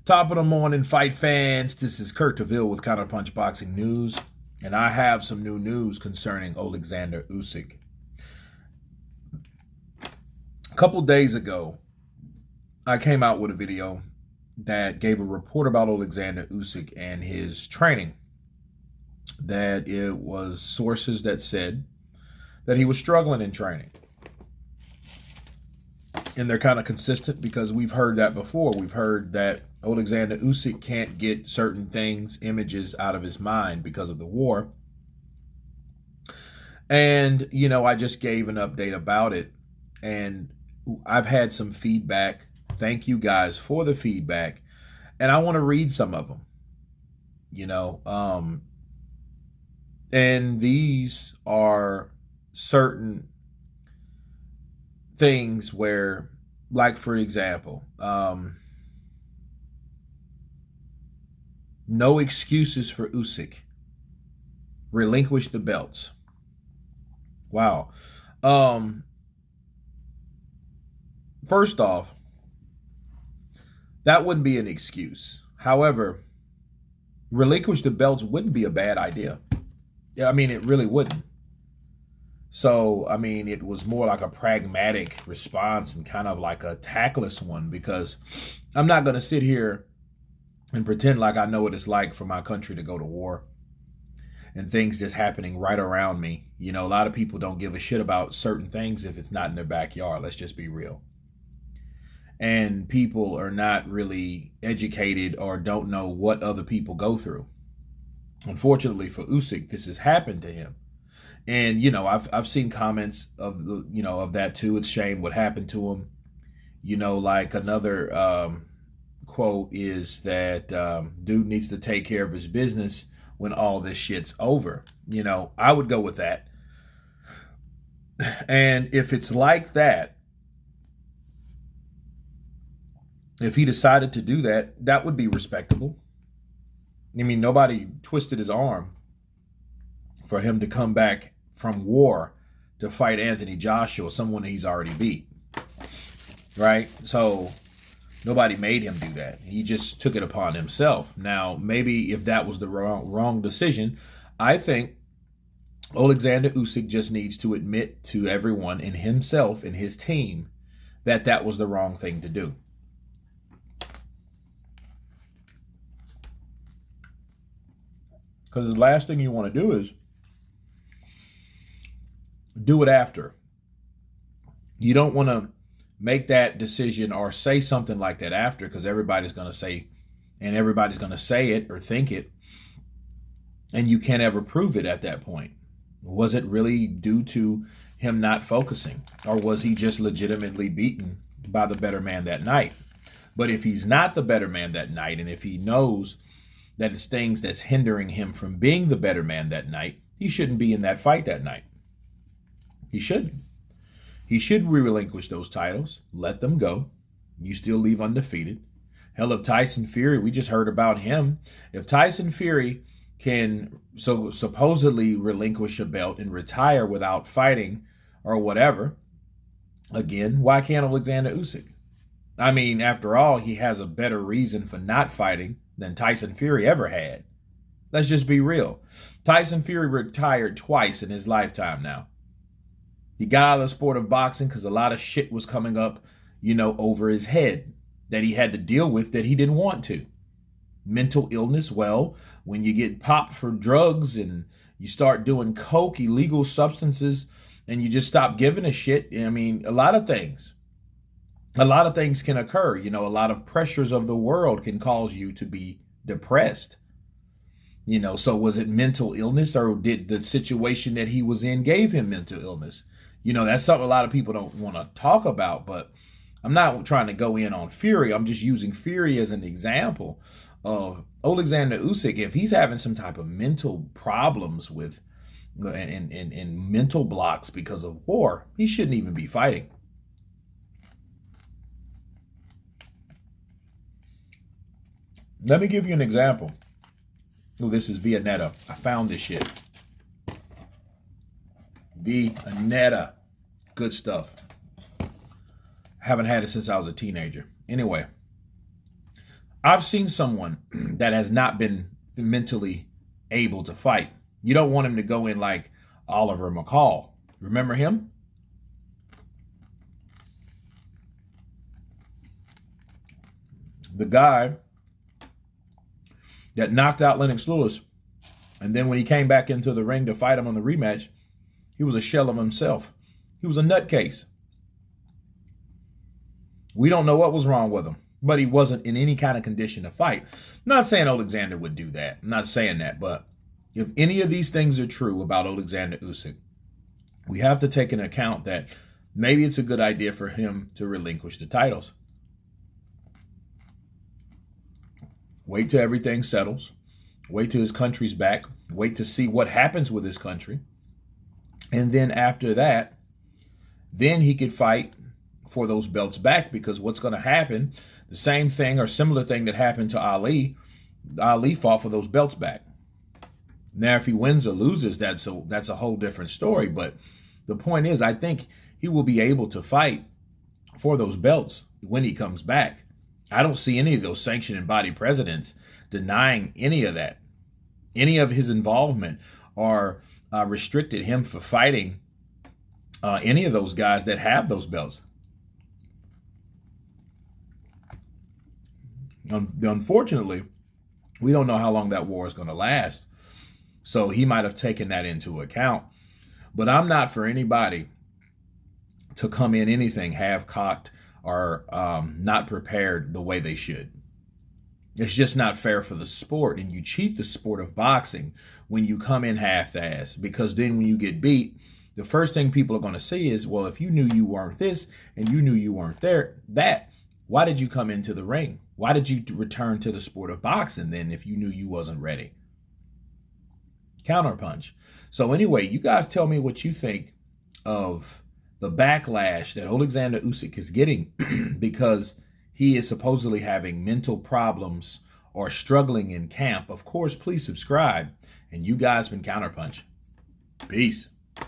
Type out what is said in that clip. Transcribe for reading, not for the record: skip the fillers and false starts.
Top of the morning, fight fans. This is Kurt DeVille with Counterpunched Boxing News, and I have some new news concerning Oleksandr Usyk. A couple days ago, I came out with a video that gave a report about Oleksandr Usyk and his training. That it was sources that said that he was struggling in training. And they're kind of consistent because we've heard that before. We've heard that Oleksandr Usyk can't get certain things, images out of his mind because of the war. And, I just gave an update about it. And I've had some feedback. Thank you guys for the feedback. And I want to read some of them. And these are certain things where, like, for example, no excuses for Usyk. Relinquish the belts. Wow. First off, that wouldn't be an excuse. However, relinquish the belts wouldn't be a bad idea. It really wouldn't. So, it was more like a pragmatic response and kind of like a tactless one, because I'm not going to sit here and pretend like I know what it's like for my country to go to war and things that's happening right around me. A lot of people don't give a shit about certain things if it's not in their backyard. Let's just be real. And people are not really educated or don't know what other people go through. Unfortunately for Usyk, this has happened to him. And, I've seen comments of of that too. It's a shame what happened to him. Like another quote is that dude needs to take care of his business when all this shit's over. I would go with that. And if it's like that, if he decided to do that, that would be respectable. Nobody twisted his arm for him to come back from war to fight Anthony Joshua, someone he's already beat. Right? So nobody made him do that. He just took it upon himself. Now, maybe if that was the wrong decision, I think Oleksandr Usyk just needs to admit to everyone and himself and his team that that was the wrong thing to do. Because the last thing you want to do is do it after. You don't want to make that decision or say something like that after, because everybody's going to say, and everybody's going to say it or think it, and you can't ever prove it at that point. Was it really due to him not focusing, or was he just legitimately beaten by the better man that night? But if he's not the better man that night, and if he knows that it's things that's hindering him from being the better man that night, he shouldn't be in that fight that night. He shouldn't. He should relinquish those titles. Let them go. You still leave undefeated. Hell, if Tyson Fury, we just heard about him. If Tyson Fury can supposedly relinquish a belt and retire without fighting or whatever, again, why can't Oleksandr Usyk? After all, he has a better reason for not fighting than Tyson Fury ever had. Let's just be real. Tyson Fury retired twice in his lifetime now. He got out of the sport of boxing because a lot of shit was coming up, over his head that he had to deal with that he didn't want to. Mental illness, well, when you get popped for drugs and you start doing coke, illegal substances, and you just stop giving a shit, a lot of things can occur. A lot of pressures of the world can cause you to be depressed. So was it mental illness, or did the situation that he was in gave him mental illness? That's something a lot of people don't want to talk about, but I'm not trying to go in on Fury. I'm just using Fury as an example of Oleksandr Usyk. If he's having some type of mental problems with and mental blocks because of war, he shouldn't even be fighting. Let me give you an example. Oh, this is Vianetta. I found this shit. Vianetta. Good stuff. Haven't had it since I was a teenager. Anyway, I've seen someone that has not been mentally able to fight. You don't want him to go in like Oliver McCall. Remember him? The guy that knocked out Lennox Lewis. And then when he came back into the ring to fight him on the rematch, he was a shell of himself. He was a nutcase. We don't know what was wrong with him, but he wasn't in any kind of condition to fight. I'm not saying Oleksandr would do that. I'm not saying that. But if any of these things are true about Oleksandr Usyk, we have to take into account that maybe it's a good idea for him to relinquish the titles. Wait till everything settles. Wait till his country's back. Wait to see what happens with his country. And then after that, then he could fight for those belts back, because what's going to happen, the same thing or similar thing that happened to Ali, Ali fought for those belts back. Now, if he wins or loses, that's a whole different story. But the point is, I think he will be able to fight for those belts when he comes back. I don't see any of those sanctioning body presidents denying any of that, any of his involvement, or restricted him for fighting any of those guys that have those belts. Unfortunately, we don't know how long that war is going to last. So he might have taken that into account. But I'm not for anybody to come in anything half-cocked or not prepared the way they should. It's just not fair for the sport, and you cheat the sport of boxing when you come in half-assed, because then when you get beat, the first thing people are going to see is, well, if you knew you weren't this and you knew you weren't that, why did you come into the ring? Why did you return to the sport of boxing then if you knew you wasn't ready? Counterpunch. So anyway, you guys tell me what you think of the backlash that Oleksandr Usyk is getting because he is supposedly having mental problems or struggling in camp. Of course, please subscribe. And you guys been Counterpunch. Peace.